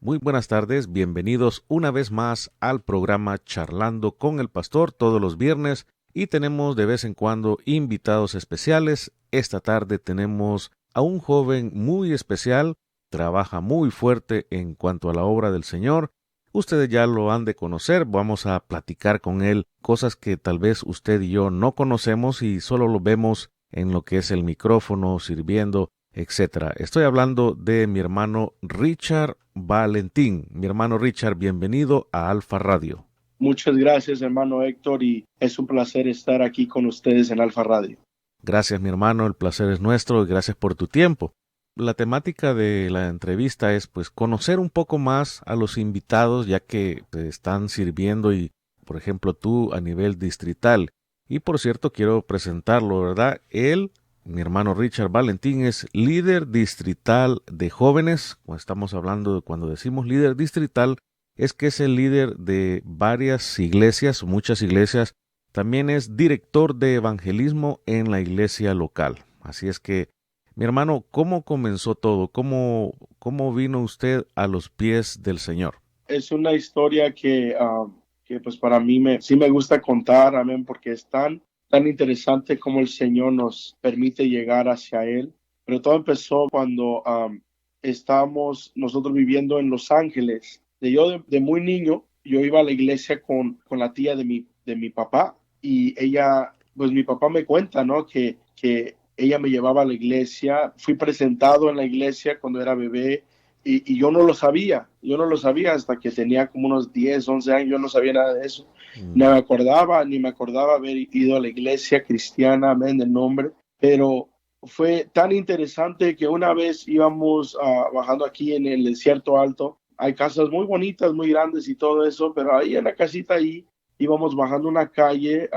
Muy buenas tardes, bienvenidos una vez más al programa Charlando con el Pastor todos los viernes y tenemos de vez en cuando invitados especiales. Esta tarde tenemos a un joven muy especial, trabaja muy fuerte en cuanto a la obra del Señor. Ustedes ya lo han de conocer, vamos a platicar con él cosas que tal vez usted y yo no conocemos y solo lo vemos en lo que es el micrófono, sirviendo, etcétera. Estoy hablando de mi hermano Richard Valentín. Mi hermano Richard, bienvenido a Alfa Radio. Muchas gracias, hermano Héctor, y es un placer estar aquí con ustedes en Alfa Radio. Gracias, mi hermano, el placer es nuestro y gracias por tu tiempo. La temática de la entrevista es pues conocer un poco más a los invitados ya que te están sirviendo y, por ejemplo, tú a nivel distrital. Y por cierto, quiero presentarlo, ¿verdad? Él, mi hermano Richard Valentín, es líder distrital de jóvenes. Cuando estamos hablando de cuando decimos líder distrital, es que es el líder de varias iglesias, muchas iglesias. También es director de evangelismo en la iglesia local. Así es que, mi hermano, ¿cómo comenzó todo? ¿Cómo vino usted a los pies del Señor? Es una historia que pues para mí sí me gusta contar, amén, porque es tan interesante como el Señor nos permite llegar hacia Él. Pero todo empezó cuando estábamos nosotros viviendo en Los Ángeles. De muy niño, yo iba a la iglesia con la tía de mi papá y ella, pues mi papá me cuenta, ¿no? Que ella me llevaba a la iglesia. Fui presentado en la iglesia cuando era bebé. Y yo no lo sabía hasta que tenía como unos 10, 11 años, yo no sabía nada de eso. Ni me acordaba haber ido a la iglesia cristiana, amén, del nombre, pero fue tan interesante que una vez íbamos bajando aquí en el desierto alto, hay casas muy bonitas, muy grandes y todo eso, pero ahí en la casita ahí íbamos bajando una calle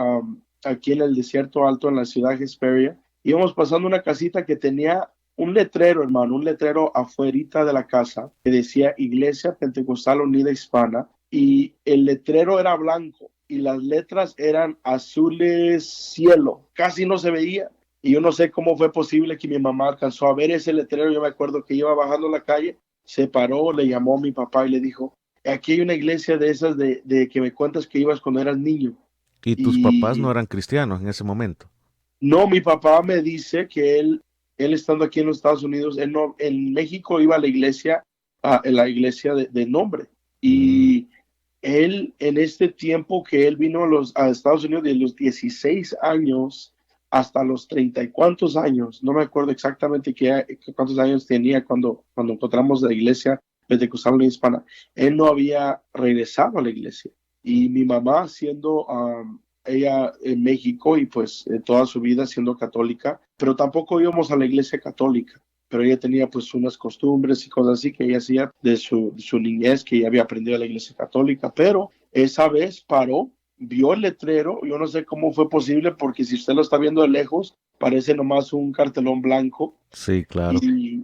aquí en el desierto alto en la ciudad de Hesperia, íbamos pasando una casita que tenía un letrero, hermano, un letrero afuerita de la casa que decía Iglesia Pentecostal Unida Hispana y el letrero era blanco y las letras eran azules cielo, casi no se veía. Y yo no sé cómo fue posible que mi mamá alcanzó a ver ese letrero. Yo me acuerdo que iba bajando la calle, se paró, le llamó a mi papá y le dijo, aquí hay una iglesia de esas de que me cuentas que ibas cuando eras niño. ¿Y tus papás no Y eran cristianos en ese momento? no, mi papá me dice que él estando aquí en los Estados Unidos, él no, en México iba a la iglesia, en la iglesia de nombre. Mm. Y él, en este tiempo que él vino a Estados Unidos de los 16 años hasta los 30 y cuantos años, no me acuerdo exactamente cuántos años tenía cuando encontramos la iglesia Pentecostal Hispana, él no había regresado a la iglesia. Y mi mamá siendo ella en México y pues toda su vida siendo católica, pero tampoco íbamos a la iglesia católica, pero ella tenía pues unas costumbres y cosas así que ella hacía de su niñez, que ella había aprendido a la iglesia católica, pero esa vez paró, vio el letrero, yo no sé cómo fue posible, porque si usted lo está viendo de lejos, parece nomás un cartelón blanco, Sí, claro. y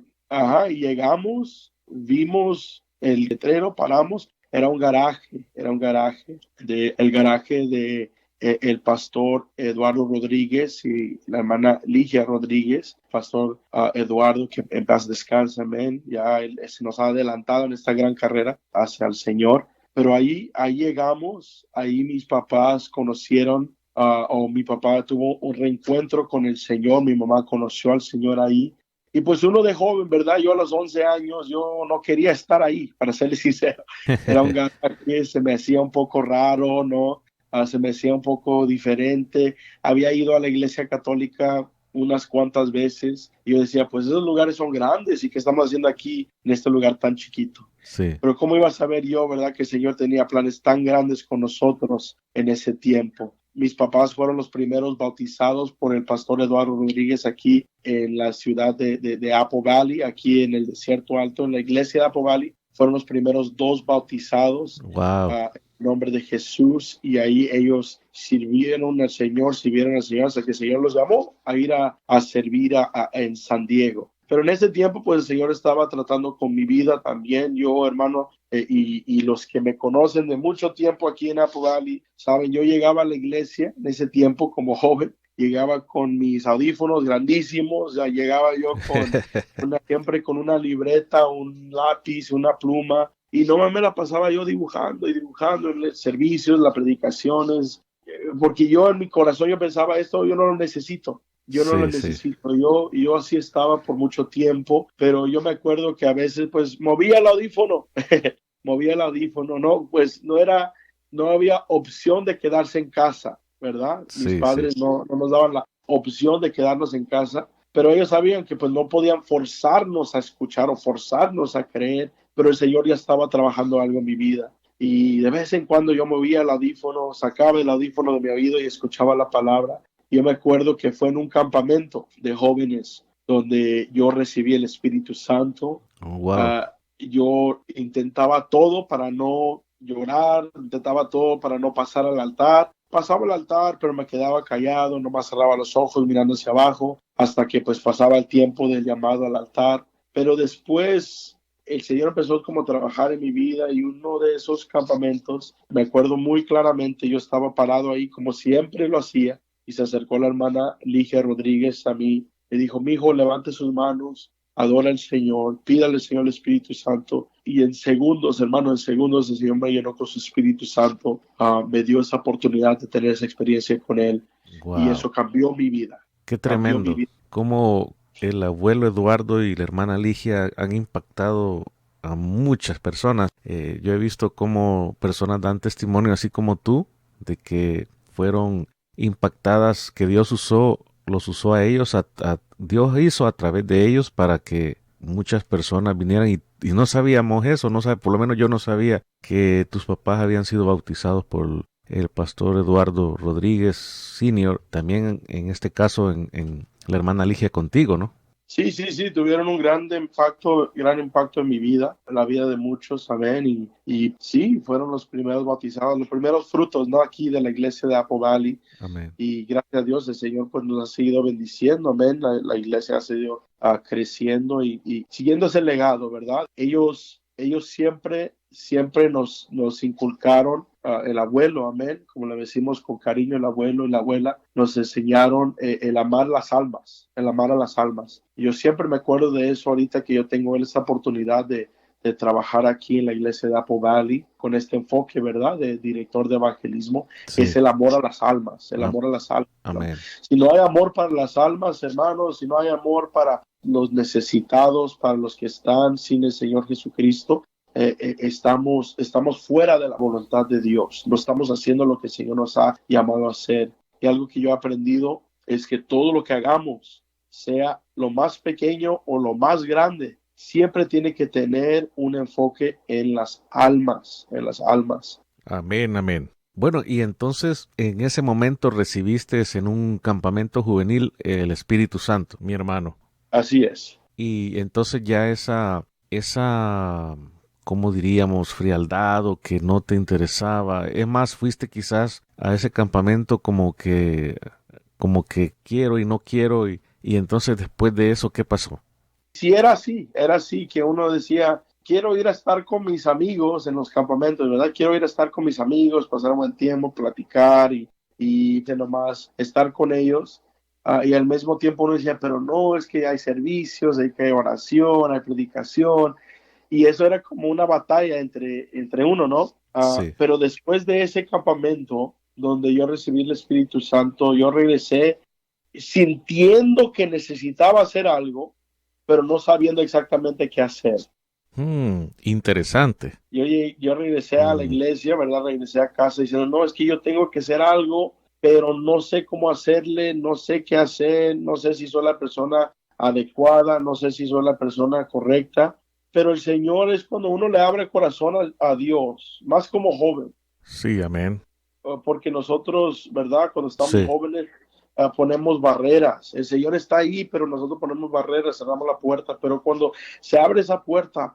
llegamos, vimos el letrero, paramos, era un garaje, el garaje de el pastor Eduardo Rodríguez y la hermana Ligia Rodríguez, pastor Eduardo, que en paz descanse, amén, ya él se nos ha adelantado en esta gran carrera hacia el Señor, pero ahí llegamos, ahí mis papás conocieron, o mi papá tuvo un reencuentro con el Señor, mi mamá conoció al Señor ahí, y pues uno de joven, ¿verdad? Yo a los 11 años, yo no quería estar ahí, para serles sincero. Era un garaje que se me hacía un poco raro, ¿no? Se me hacía un poco diferente. Había ido a la iglesia católica unas cuantas veces. Y yo decía, pues esos lugares son grandes y ¿qué estamos haciendo aquí en este lugar tan chiquito? Sí. Pero ¿cómo iba a saber yo, verdad, que el Señor tenía planes tan grandes con nosotros en ese tiempo? Mis papás fueron los primeros bautizados por el pastor Eduardo Rodríguez aquí en la ciudad de Apple Valley, aquí en el desierto alto, en la iglesia de Apple Valley. Fueron los primeros 2 bautizados Wow. en nombre de Jesús, y ahí ellos sirvieron al Señor hasta que el Señor los llamó a ir a servir en San Diego. Pero en ese tiempo, pues el Señor estaba tratando con mi vida también. Yo, hermano, y los que me conocen de mucho tiempo aquí en Apple Valley, saben, yo llegaba a la iglesia en ese tiempo como joven, llegaba con mis audífonos grandísimos, ya llegaba yo siempre con una libreta, un lápiz, una pluma, y no me la pasaba yo dibujando y dibujando en los servicios, las predicaciones, porque yo en mi corazón yo pensaba, esto yo no lo necesito. Yo no lo Sí, sí. necesito, yo así estaba por mucho tiempo, pero yo me acuerdo que a veces pues movía el audífono, movía el audífono, no, pues no había opción de quedarse en casa, ¿verdad? Mis Sí, sí. padres no nos daban la opción de quedarnos en casa, pero ellos sabían que pues no podían forzarnos a escuchar o forzarnos a creer, pero el Señor ya estaba trabajando algo en mi vida. Y de vez en cuando yo movía el audífono, sacaba el audífono de mi oído y escuchaba la palabra. Yo me acuerdo que fue en un campamento de jóvenes donde yo recibí el Espíritu Santo. Oh, wow. Yo intentaba todo para no llorar, intentaba todo para no pasar al altar. Pasaba al altar, pero me quedaba callado, nomás cerraba los ojos mirando hacia abajo hasta que pues pasaba el tiempo del llamado al altar. Pero después el Señor empezó como a trabajar en mi vida y uno de esos campamentos, me acuerdo muy claramente, yo estaba parado ahí como siempre lo hacía y se acercó la hermana Ligia Rodríguez a mí y dijo, mi hijo, levante sus manos, adora al Señor, pídale al Señor el Espíritu Santo. Y en segundos, hermano, en segundos el Señor me llenó con su Espíritu Santo. Me dio esa oportunidad de tener esa experiencia con Él. Y Wow. eso cambió mi vida. Qué Cambió mi tremendo. vida. Cómo el abuelo Eduardo y la hermana Ligia han impactado a muchas personas. Yo he visto cómo personas dan testimonio, así como tú, de que fueron impactadas, que Dios los usó a ellos, Dios hizo a través de ellos para que muchas personas vinieran y no sabíamos eso, por lo menos yo no sabía que tus papás habían sido bautizados por el pastor Eduardo Rodríguez Senior, también en este caso en la hermana Ligia contigo, ¿no? Sí, sí, sí, tuvieron un gran impacto en mi vida, en la vida de muchos, amén. Y sí, fueron los primeros bautizados, los primeros frutos, ¿no? Aquí de la iglesia de Apple Valley. Amén. Y gracias a Dios el Señor pues nos ha seguido bendiciendo, amén. La iglesia ha seguido creciendo y siguiendo ese legado, ¿verdad? Ellos siempre nos inculcaron, el abuelo, amén, como le decimos con cariño, el abuelo y la abuela, nos enseñaron el amar las almas, el amar a las almas. Y yo siempre me acuerdo de eso ahorita que yo tengo esa oportunidad de trabajar aquí en la iglesia de Apple Valley con este enfoque, ¿verdad? De director de evangelismo, es Sí. el amor a las almas, el Am- amor a las almas, ¿no? Amén. Si no hay amor para las almas, hermanos, si no hay amor para los necesitados, para los que están sin el Señor Jesucristo, estamos fuera de la voluntad de Dios, no estamos haciendo lo que el Señor nos ha llamado a hacer. Y algo que yo he aprendido es que todo lo que hagamos, sea lo más pequeño o lo más grande, siempre tiene que tener un enfoque en las almas, en las almas. Amén, amén. Bueno, y entonces en ese momento recibiste en un campamento juvenil el Espíritu Santo, mi hermano. Así es. Y entonces ya esa, ¿cómo diríamos? Frialdad o que no te interesaba. Es más, fuiste quizás a ese campamento como que quiero y no quiero y entonces después de eso, ¿qué pasó? Si era así que uno decía, quiero ir a estar con mis amigos en los campamentos, ¿verdad? Quiero ir a estar con mis amigos, pasar un buen tiempo, platicar y de nomás estar con ellos. Y al mismo tiempo uno decía, pero no, es que hay servicios, hay que hay oración, hay predicación. Y eso era como una batalla entre uno, ¿no? Sí. Pero después de ese campamento donde yo recibí el Espíritu Santo, yo regresé sintiendo que necesitaba hacer algo, pero no sabiendo exactamente qué hacer. Interesante. Yo regresé a la Mm, iglesia, ¿verdad? Regresé a casa diciendo, no, es que yo tengo que hacer algo, pero no sé cómo hacerle, no sé qué hacer, no sé si soy la persona adecuada, no sé si soy la persona correcta, pero el Señor es cuando uno le abre el corazón a Dios, más como joven, sí, amén. porque nosotros, ¿verdad? Cuando estamos Sí. jóvenes, ponemos barreras. El Señor está ahí, pero nosotros ponemos barreras, cerramos la puerta. Pero cuando se abre esa puerta,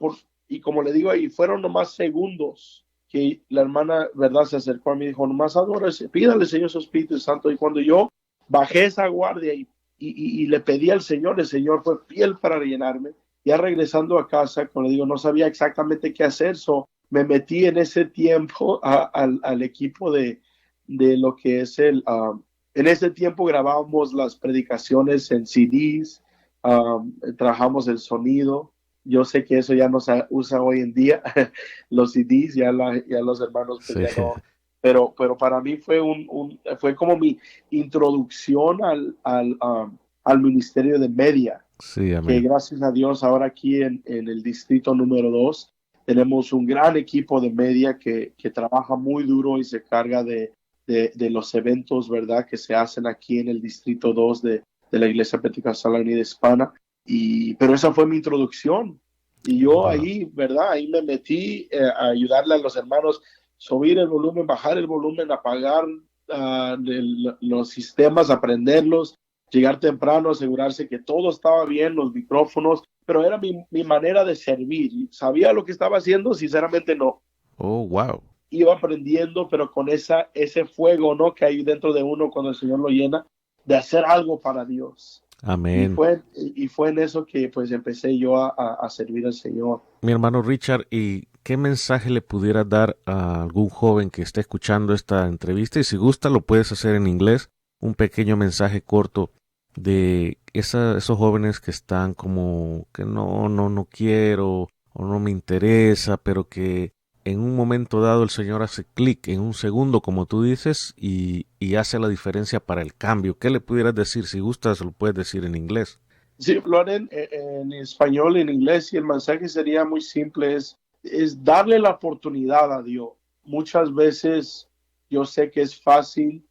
y como le digo ahí, fueron nomás segundos que la hermana, ¿verdad? Se acercó a mí y dijo, nomás adórese, pídale, Señor, su Espíritu Santo. Y cuando yo bajé esa guardia y le pedí al Señor, el Señor fue fiel para llenarme. Ya regresando a casa, como le digo, no sabía exactamente qué hacer, me metí en ese tiempo al equipo de lo que es en ese tiempo grabábamos las predicaciones en CDs, trabajamos el sonido yo sé que eso ya no se usa hoy en día, los CDs, ya los hermanos pues Sí, ya no, pero para mí fue fue como mi introducción al ministerio de media, sí, que amén. gracias a Dios ahora aquí en el distrito número 2 tenemos un gran equipo de media que trabaja muy duro y se carga de los eventos, ¿verdad?, que se hacen aquí en el distrito 2 de la Iglesia Pentecostal Unida Hispana. Pero esa fue mi introducción. Y yo Wow. ahí, ¿verdad? Ahí me metí a ayudarle a los hermanos, subir el volumen, bajar el volumen, apagar los sistemas, aprenderlos, llegar temprano, asegurarse que todo estaba bien, los micrófonos, pero era mi manera de servir. ¿Sabía lo que estaba haciendo? Sinceramente no. Oh, wow. Iba aprendiendo, pero con ese fuego, ¿no?, que hay dentro de uno cuando el Señor lo llena, de hacer algo para Dios. Amén. Y fue en eso que pues empecé yo a servir al Señor. Mi hermano Richard, ¿y qué mensaje le pudieras dar a algún joven que esté escuchando esta entrevista? Y si gusta, lo puedes hacer en inglés, un pequeño mensaje corto de esos jóvenes que están como que no quiero o no me interesa, pero que en un momento dado el Señor hace clic en un segundo, como tú dices, y hace la diferencia para el cambio. ¿Qué le pudieras decir? Si gustas, lo puedes decir en inglés. Sí, lo haré en español, en inglés, y el mensaje sería muy simple, es darle la oportunidad a Dios. Muchas veces yo sé que es fácil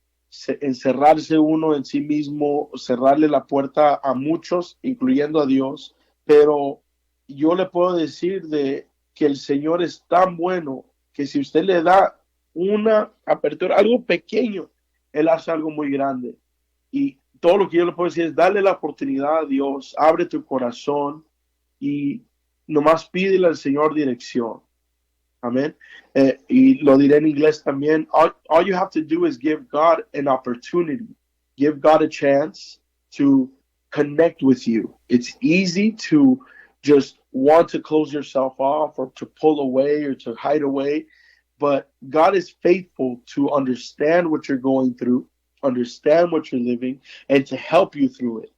encerrarse uno en sí mismo, cerrarle la puerta a muchos, incluyendo a Dios, pero yo le puedo decir de que el Señor es tan bueno que si usted le da una apertura, algo pequeño, Él hace algo muy grande. Y todo lo que yo le puedo decir es darle la oportunidad a Dios, abre tu corazón y nomás pídele al Señor dirección. Amén. Y lo diré en inglés también. All you have to do is give God an opportunity. Give God a chance to connect with you. It's easy to just want to close yourself off or to pull away or to hide away. But God is faithful to understand what you're going through, understand what you're living, and to help you through it.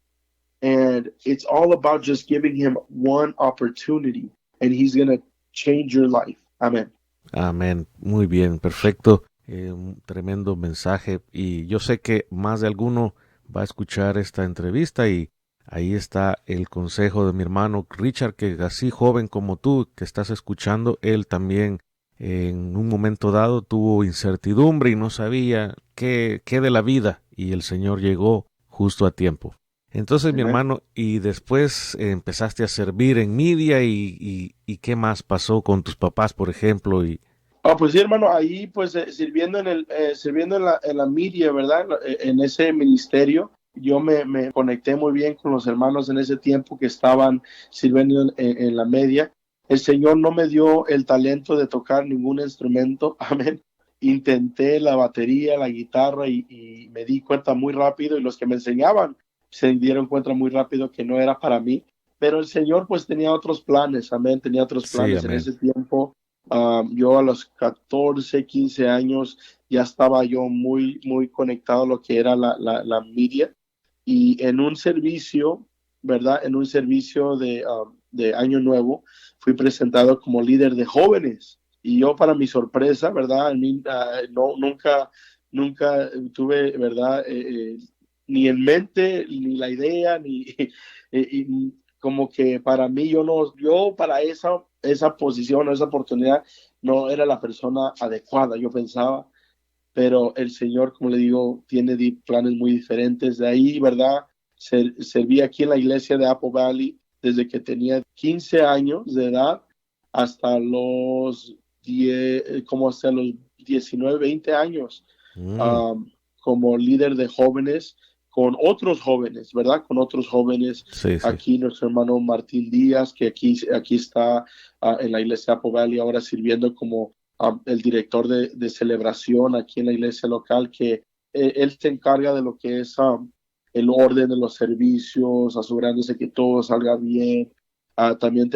And it's all about just giving Him one opportunity, and He's going to change your life. Amen. Amén. Muy bien, perfecto. Un tremendo mensaje. Y yo sé que más de alguno va a escuchar esta entrevista y ahí está el consejo de mi hermano Richard, que así joven como tú que estás escuchando, él también en un momento dado tuvo incertidumbre y no sabía qué de la vida y el Señor llegó justo a tiempo. Entonces, mi Amen. hermano, y después empezaste a servir en media y qué más pasó con tus papás, por ejemplo, y Pues sí, hermano, ahí pues sirviendo sirviendo en la media, ¿verdad? En ese ministerio, yo me conecté muy bien con los hermanos en ese tiempo que estaban sirviendo en la media. El Señor no me dio el talento de tocar ningún instrumento, amén. Intenté la batería, la guitarra y me di cuenta muy rápido y los que me enseñaban se dieron cuenta muy rápido que no era para mí. Pero el Señor pues tenía otros planes, amén, tenía otros sí, planes en amén. ese tiempo. Yo a los 14, 15 años ya estaba yo muy conectado a lo que era la media y en un servicio, ¿verdad? En un servicio de Año Nuevo fui presentado como líder de jóvenes y yo para mi sorpresa, ¿verdad? No, nunca tuve, ¿verdad? Ni en mente, ni la idea, ni como que para mí yo para esa posición, esa oportunidad, no era la persona adecuada, yo pensaba, pero el Señor, como le digo, tiene planes muy diferentes. De ahí, ¿verdad? Serví aquí en la iglesia de Apple Valley desde que tenía 15 años de edad hasta los 10, como hasta los 19, 20 años, Mm, um, como líder de jóvenes con otros jóvenes, ¿verdad? Con otros jóvenes. sí, sí. Aquí nuestro hermano Martín Díaz, que aquí está en la iglesia de Apple Valley ahora sirviendo como el director de celebración aquí en la iglesia local, que él se encarga de lo que es el orden de los servicios, asegurándose que todo salga bien. También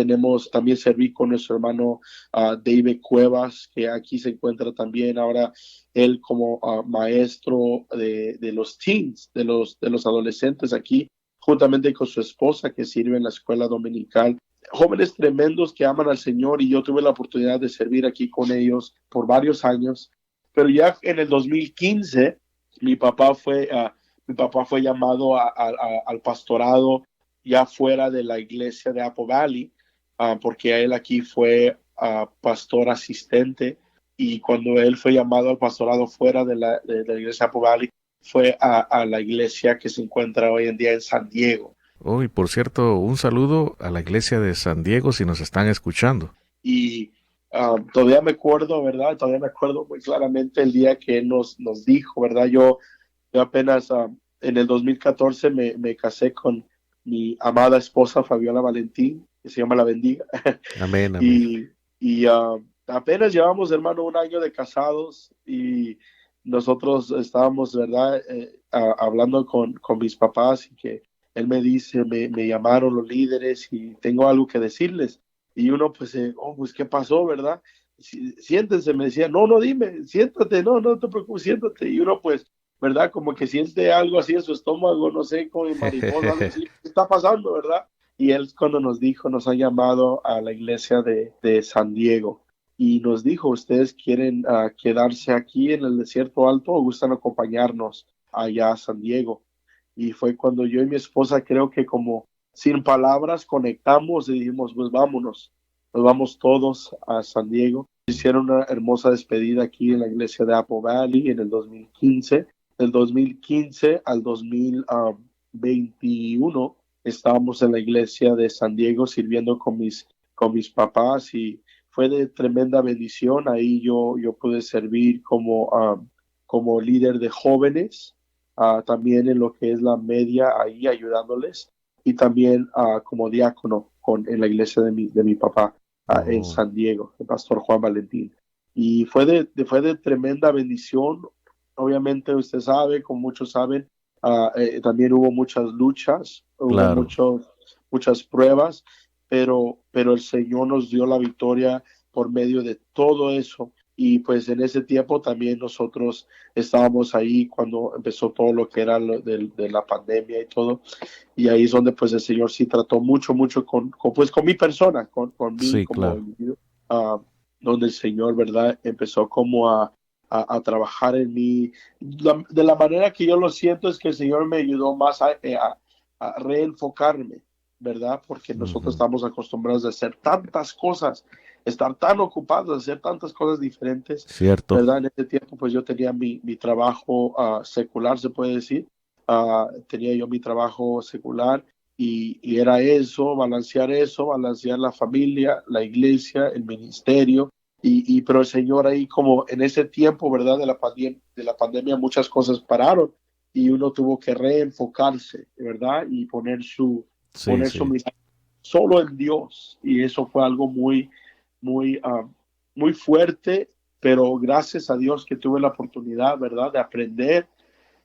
serví con nuestro hermano David Cuevas, que aquí se encuentra también ahora él como maestro de los teens, de los adolescentes aquí, juntamente con su esposa que sirve en la escuela dominical. jóvenes tremendos que aman al Señor y yo tuve la oportunidad de servir aquí con ellos por varios años. Pero ya en el 2015 mi papá fue, mi papá fue llamado al pastorado ya fuera de la iglesia de Apple Valley, porque él aquí fue pastor asistente, y cuando él fue llamado al pastorado fuera de la iglesia de Apple Valley, fue a la iglesia que se encuentra hoy en día en San Diego. Oh, y por cierto, un saludo a la iglesia de San Diego si nos están escuchando. Y todavía me acuerdo, ¿verdad? Todavía me acuerdo muy claramente el día que él nos dijo, ¿verdad? Yo apenas en el 2014 me casé con mi amada esposa Fabiola Valentín, que se llama La Bendiga. Amén, amén. y apenas llevamos, hermano, un año de casados, y nosotros estábamos, ¿verdad? Hablando con mis papás, y que él me dice, me llamaron los líderes y tengo algo que decirles. Y uno pues, pues, ¿qué pasó, verdad? Siéntense, me decía, no, dime, siéntate, no te preocupes, siéntate. Y uno pues, ¿verdad? Como que siente algo así en su estómago, no sé, como mariposa, algo así, ¿qué está pasando, verdad? Y él cuando nos dijo, nos ha llamado a la iglesia de San Diego, y nos dijo, ¿ustedes quieren quedarse aquí en el desierto alto o gustan acompañarnos allá a San Diego? Y fue cuando yo y mi esposa, creo que como sin palabras, conectamos y dijimos, pues vámonos, nos vamos todos a San Diego. Hicieron una hermosa despedida aquí en la iglesia de Apple Valley en el 2015. Del 2015 al 2021 estábamos en la iglesia de San Diego sirviendo con mis papás, y fue de tremenda bendición. Ahí yo pude servir como líder de jóvenes, también en lo que es la media, ahí ayudándoles, y también como diácono en la iglesia de mi papá en Oh, San Diego, el pastor Juan Valentín. Y fue de tremenda bendición. Obviamente usted sabe, como muchos saben, también hubo muchas luchas, hubo claro. muchas pruebas, pero el Señor nos dio la victoria por medio de todo eso. Y pues en ese tiempo también nosotros estábamos ahí cuando empezó todo lo que era de la pandemia y todo. Y ahí es donde pues el Señor sí trató mucho, mucho con mi persona, con mí Sí, como claro. individuo, ah, donde el Señor, ¿verdad? Empezó como a trabajar en mí. De la manera que yo lo siento es que el Señor me ayudó más a reenfocarme, ¿verdad? Porque nosotros Ujú. estamos acostumbrados a hacer tantas cosas, estar tan ocupados, hacer tantas cosas diferentes, Cierto. ¿verdad? En ese tiempo pues yo tenía mi trabajo secular, se puede decir. Tenía yo mi trabajo secular, y era balancear la familia, la iglesia, el ministerio, pero el Señor ahí, como en ese tiempo, ¿verdad? De la pandemia muchas cosas pararon, y uno tuvo que reenfocarse, ¿verdad? Y poner su, Sí, poner su sí. mirada solo en Dios, y eso fue algo muy, muy, muy fuerte, pero gracias a Dios que tuve la oportunidad, ¿verdad? De aprender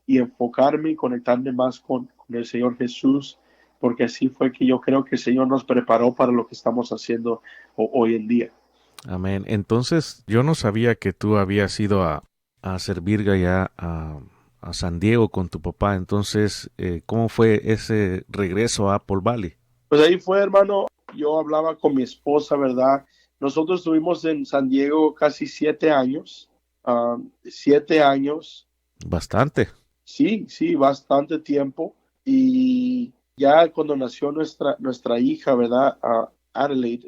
y enfocarme y conectarme más con el Señor Jesús, porque así fue que yo creo que el Señor nos preparó para lo que estamos haciendo hoy en día. Amén. Entonces, yo no sabía que tú habías ido a servir allá a San Diego con tu papá. Entonces, ¿cómo fue ese regreso a Apple Valley? Pues ahí fue, hermano, yo hablaba con mi esposa, ¿verdad? Nosotros estuvimos en San Diego casi 7 años, 7 años. Bastante. Sí, sí, bastante tiempo. Y ya cuando nació nuestra hija, ¿verdad?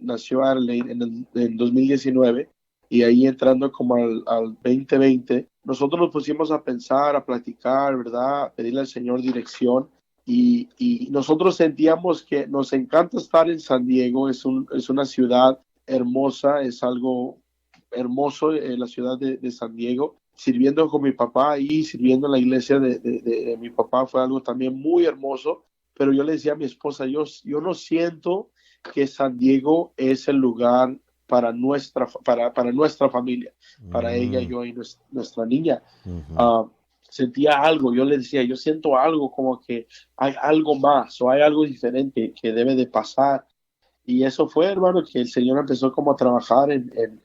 Nació Adelaide en 2019, y ahí entrando como al 2020, nosotros nos pusimos a pensar, a platicar, ¿verdad? A pedirle al Señor dirección. Y nosotros sentíamos que nos encanta estar en San Diego, es una ciudad hermosa, es algo hermoso, la ciudad de San Diego. Sirviendo con mi papá y sirviendo en la iglesia de mi papá fue algo también muy hermoso, pero yo le decía a mi esposa, yo no siento que San Diego es el lugar para nuestra familia, para ella, Mm, yo y nuestra niña. ujú. Uh, Sentía algo, yo le decía, yo siento algo, como que hay algo más o hay algo diferente que debe de pasar. Y eso fue, hermano, que el Señor empezó como a trabajar en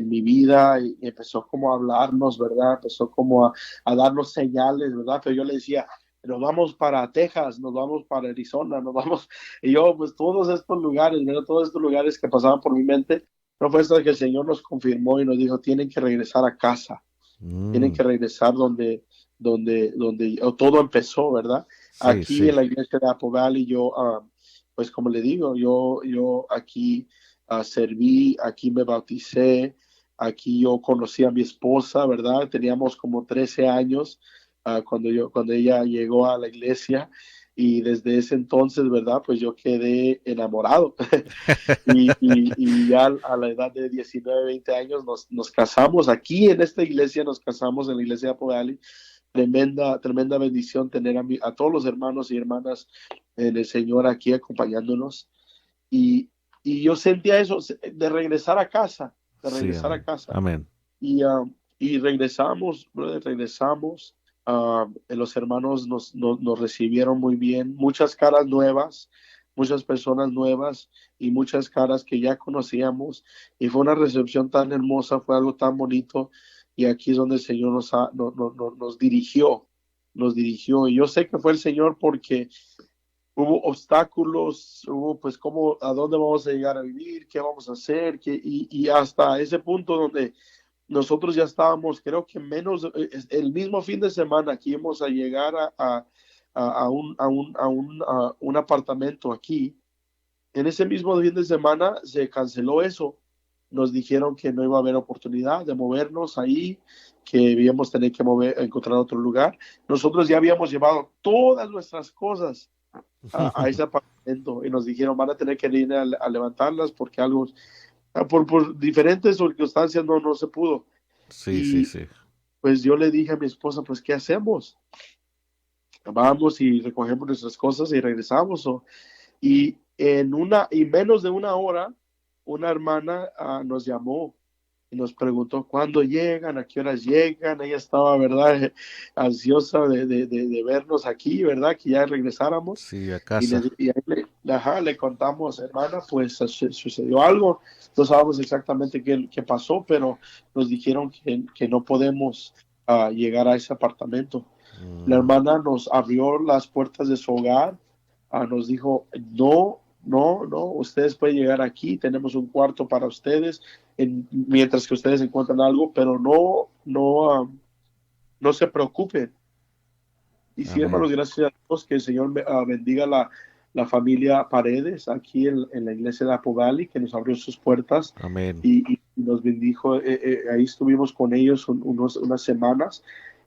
mi vida, y empezó como a hablarnos, ¿verdad? Empezó como a darnos señales, ¿verdad? Pero yo le decía, nos vamos para Texas, nos vamos para Arizona, nos vamos, y yo, pues todos estos lugares, ¿verdad? Todos estos lugares que pasaban por mi mente, no fue hasta que el Señor nos confirmó y nos dijo, tienen que regresar a casa, tienen Mm, que regresar donde todo empezó, ¿verdad? sí, Aquí sí. en la iglesia de Apple Valley, yo, pues como le digo, yo aquí serví, aquí me bauticé, aquí yo conocí a mi esposa, ¿verdad? Teníamos como 13 años cuando ella llegó a la iglesia y desde ese entonces, ¿verdad? Pues yo quedé enamorado y ya a la edad de 19 20 años nos casamos aquí en esta iglesia, nos casamos en la iglesia de Apple Valley. Tremenda bendición tener a todos los hermanos y hermanas en el Señor aquí acompañándonos. Y, y yo sentía eso de regresar a casa, de Sí, regresar a amén. casa. Amén. Y regresamos, brother, regresamos. Los hermanos nos recibieron muy bien, muchas caras nuevas, muchas personas nuevas y muchas caras que ya conocíamos. Y fue una recepción tan hermosa, fue algo tan bonito. Y aquí es donde el Señor nos dirigió, nos dirigió. Y yo sé que fue el Señor porque hubo obstáculos, hubo pues cómo, a dónde vamos a llegar a vivir, qué vamos a hacer, y hasta ese punto donde nosotros ya estábamos, creo que menos, el mismo fin de semana que íbamos a llegar a un apartamento aquí, en ese mismo fin de semana se canceló eso. Nos dijeron que no iba a haber oportunidad de movernos ahí, que íbamos a tener que encontrar otro lugar. Nosotros ya habíamos llevado todas nuestras cosas a ese apartamento y nos dijeron van a tener que ir a levantarlas porque algo, por diferentes circunstancias no se pudo. Sí, sí, Y sí. pues yo le dije a mi esposa, pues, ¿qué hacemos? Vamos y recogemos nuestras cosas y regresamos. Y menos de una hora, una hermana nos llamó y nos preguntó cuándo llegan, a qué horas llegan. Ella estaba, ¿verdad? Ansiosa de vernos aquí, ¿verdad? Que ya regresáramos. Sí, a Y, casa. ahí le contamos, hermana, pues sucedió algo. No sabemos exactamente qué pasó, pero nos dijeron que no podemos llegar a ese apartamento. La Mm, hermana nos abrió las puertas de su hogar, nos dijo, no, no, no, ustedes pueden llegar aquí, tenemos un cuarto para ustedes, mientras que ustedes encuentran algo, pero no se preocupen. Y sí, amén. hermanos, gracias a Dios, que el Señor bendiga la familia Paredes aquí en la iglesia de Apogali, que nos abrió sus puertas Amén. y nos bendijo. Ahí estuvimos con ellos unas semanas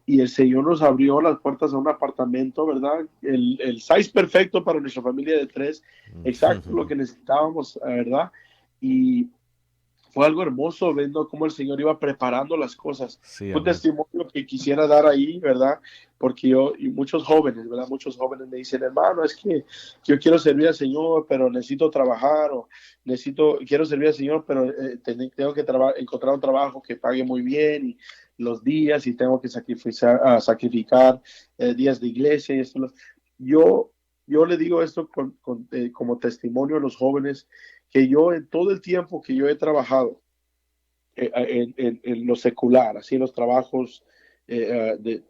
y el Señor nos abrió las puertas a un apartamento, ¿verdad? El size perfecto para nuestra familia de tres, exacto lo que necesitábamos, ¿verdad? Y fue algo hermoso viendo cómo el Señor iba preparando las cosas. Sí, Un amén. testimonio que quisiera dar ahí, ¿verdad? Porque y muchos jóvenes, ¿verdad? Muchos jóvenes me dicen, hermano, es que yo quiero servir al Señor, pero necesito trabajar, o quiero servir al Señor, pero tengo que encontrar un trabajo que pague muy bien, y los días, y tengo que sacrificar días de iglesia, y esto. Yo, yo le digo esto como testimonio a los jóvenes que yo en todo el tiempo que yo he trabajado en lo secular, así en los trabajos en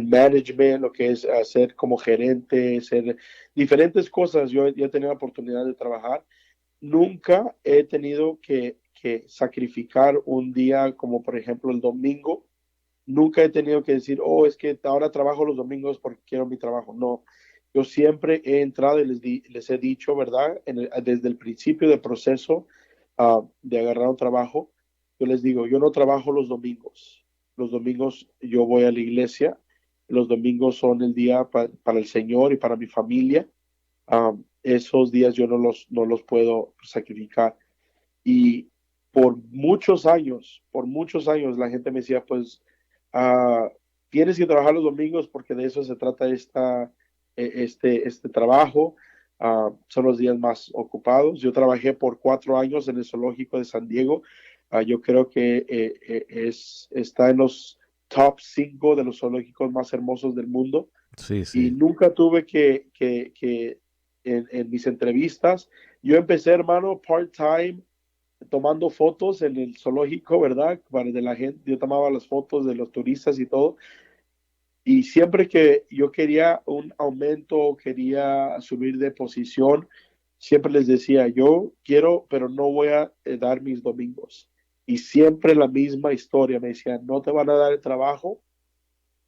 management, lo que es hacer como gerente, ser diferentes cosas, yo he tenido la oportunidad de trabajar. Nunca he tenido que sacrificar un día como por ejemplo el domingo. Nunca he tenido que decir, oh, es que ahora trabajo los domingos porque quiero mi trabajo. No, yo siempre he entrado y les he dicho, ¿verdad? Desde el principio del proceso de agarrar un trabajo, yo les digo, yo no trabajo los domingos. Los domingos yo voy a la iglesia. Los domingos son el día para el Señor y para mi familia. Esos días yo no los puedo sacrificar. Y por muchos años, la gente me decía, pues, ah, tienes que trabajar los domingos porque de eso se trata este trabajo. Son los días más ocupados. Yo trabajé por 4 años en el zoológico de San Diego. Yo creo que está en los top 5 de los zoológicos más hermosos del mundo Sí, y sí. nunca tuve que en mis entrevistas, yo empecé, hermano, part-time tomando fotos en el zoológico, ¿verdad? Para de la gente, yo tomaba las fotos de los turistas y todo. Y siempre que yo quería un aumento, quería subir de posición, siempre les decía, yo quiero, pero no voy a dar mis domingos. Y siempre la misma historia, me decían, no te van a dar el trabajo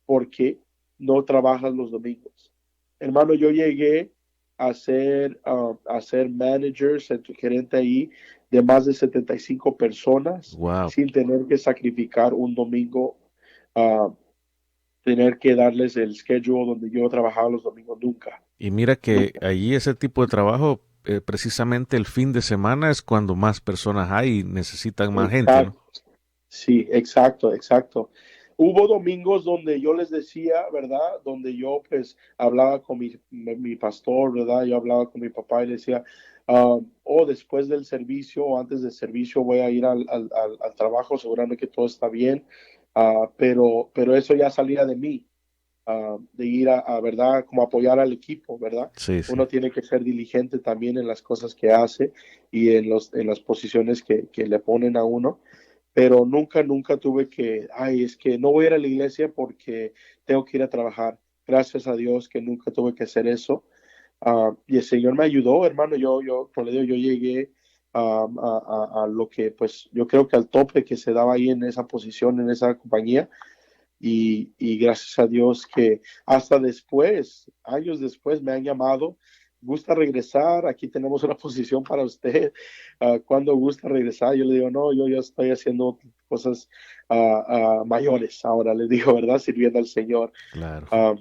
porque no trabajas los domingos. Hermano, yo llegué a ser manager, gerente ahí de más de 75 personas Wow. sin tener que sacrificar un domingo, uh, tener que darles el schedule donde yo trabajaba los domingos, nunca. Y mira que Nunca. allí ese tipo de trabajo, precisamente el fin de semana es cuando más personas hay y necesitan más gente, ¿no? Exacto. Sí, exacto, exacto. Hubo domingos donde yo les decía, ¿verdad? Donde yo pues hablaba con mi pastor, ¿verdad? Yo hablaba con mi papá y le decía, después del servicio o antes del servicio voy a ir al trabajo, seguramente que todo está bien, pero eso ya salía de mí, de ir ¿verdad? Como apoyar al equipo, ¿verdad? Sí, sí. Uno tiene que ser diligente también en las cosas que hace y en las posiciones que le ponen a uno, pero nunca, nunca tuve que, ay, es que no voy a ir a la iglesia porque tengo que ir a trabajar. Gracias a Dios que nunca tuve que hacer eso. Y el Señor me ayudó, hermano. Como le digo, yo llegué a lo que, pues, yo creo que al tope que se daba ahí en esa posición, en esa compañía. Y gracias a Dios que hasta después, años después, me han llamado. ¿Gusta regresar? Aquí tenemos una posición para usted. ¿Cuándo gusta regresar? Yo le digo, no, yo ya estoy haciendo cosas mayores ahora, les digo, ¿verdad? Sirviendo al Señor. Claro. Um,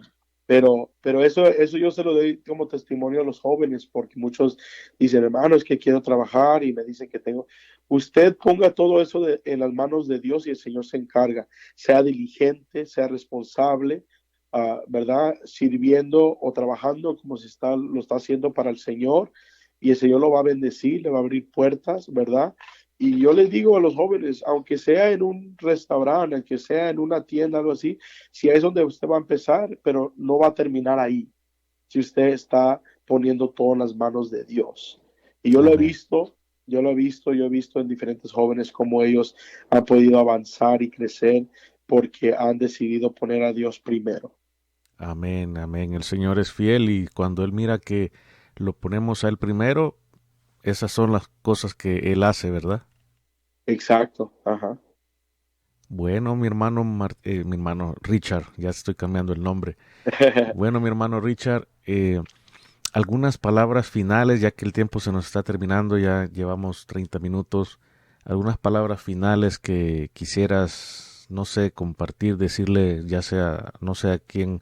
pero eso yo se lo doy como testimonio a los jóvenes, porque muchos dicen, hermano, es que quiero trabajar y me dicen que tengo. Usted ponga todo eso en las manos de Dios y el Señor se encarga. Sea diligente, sea responsable, ¿verdad? Sirviendo o trabajando como lo está haciendo para el Señor, y el Señor lo va a bendecir, le va a abrir puertas, ¿verdad? Y yo les digo a los jóvenes, aunque sea en un restaurante, aunque sea en una tienda, algo así, si es donde usted va a empezar, pero no va a terminar ahí, si usted está poniendo todo en las manos de Dios. Y yo lo he Amén. visto, yo he visto en diferentes jóvenes cómo ellos han podido avanzar y crecer porque han decidido poner a Dios primero. Amén, amén. El Señor es fiel y cuando Él mira que lo ponemos a Él primero, esas son las cosas que Él hace, ¿verdad? Exacto, ajá. Bueno, mi hermano Richard, ya estoy cambiando el nombre. Bueno, mi hermano Richard, algunas palabras finales, ya que el tiempo se nos está terminando, ya llevamos 30 minutos. Algunas palabras finales que quisieras, no sé, compartir, decirle, ya sea, no sé a quién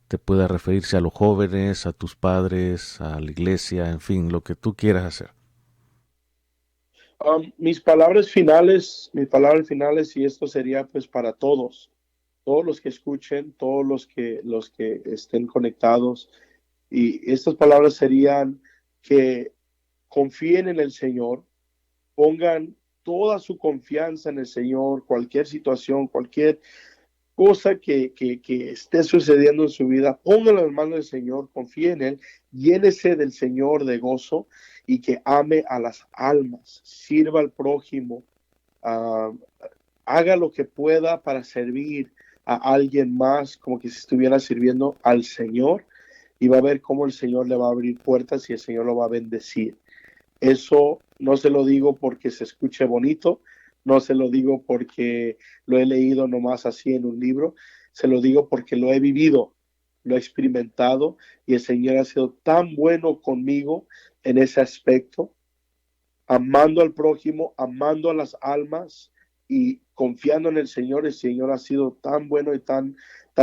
te pueda referirse, a los jóvenes, a tus padres, a la iglesia, en fin, lo que tú quieras hacer. Mis palabras finales, y esto sería pues para todos los que escuchen, todos los que estén conectados. Y estas palabras serían que confíen en el Señor, pongan toda su confianza en el Señor, cualquier situación, cualquier cosa que esté sucediendo en su vida, póngalo en manos del Señor, confíe en Él, llénese del Señor de gozo y que ame a las almas, sirva al prójimo, uh, haga lo que pueda para servir a alguien más, como que si estuviera sirviendo al Señor, y va a ver cómo el Señor le va a abrir puertas y el Señor lo va a bendecir. Eso no se lo digo porque se escuche bonito, no se lo digo porque lo he leído nomás así en un libro, se lo digo porque lo he vivido, lo he experimentado, y el Señor ha sido tan bueno conmigo en ese aspecto, amando al prójimo, amando a las almas y confiando en el Señor ha sido tan bueno y tan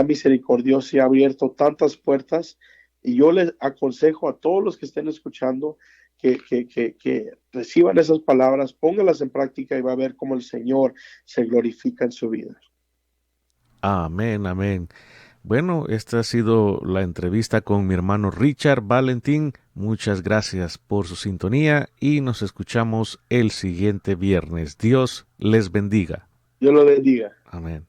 misericordioso y ha abierto tantas puertas. Y yo les aconsejo a todos los que estén escuchando que reciban esas palabras, pónganlas en práctica y va a ver cómo el Señor se glorifica en su vida. Amén, amén. Bueno, esta ha sido la entrevista con mi hermano Richard Valentín. Muchas gracias por su sintonía y nos escuchamos el siguiente viernes. Dios les bendiga. Dios lo bendiga. Amén.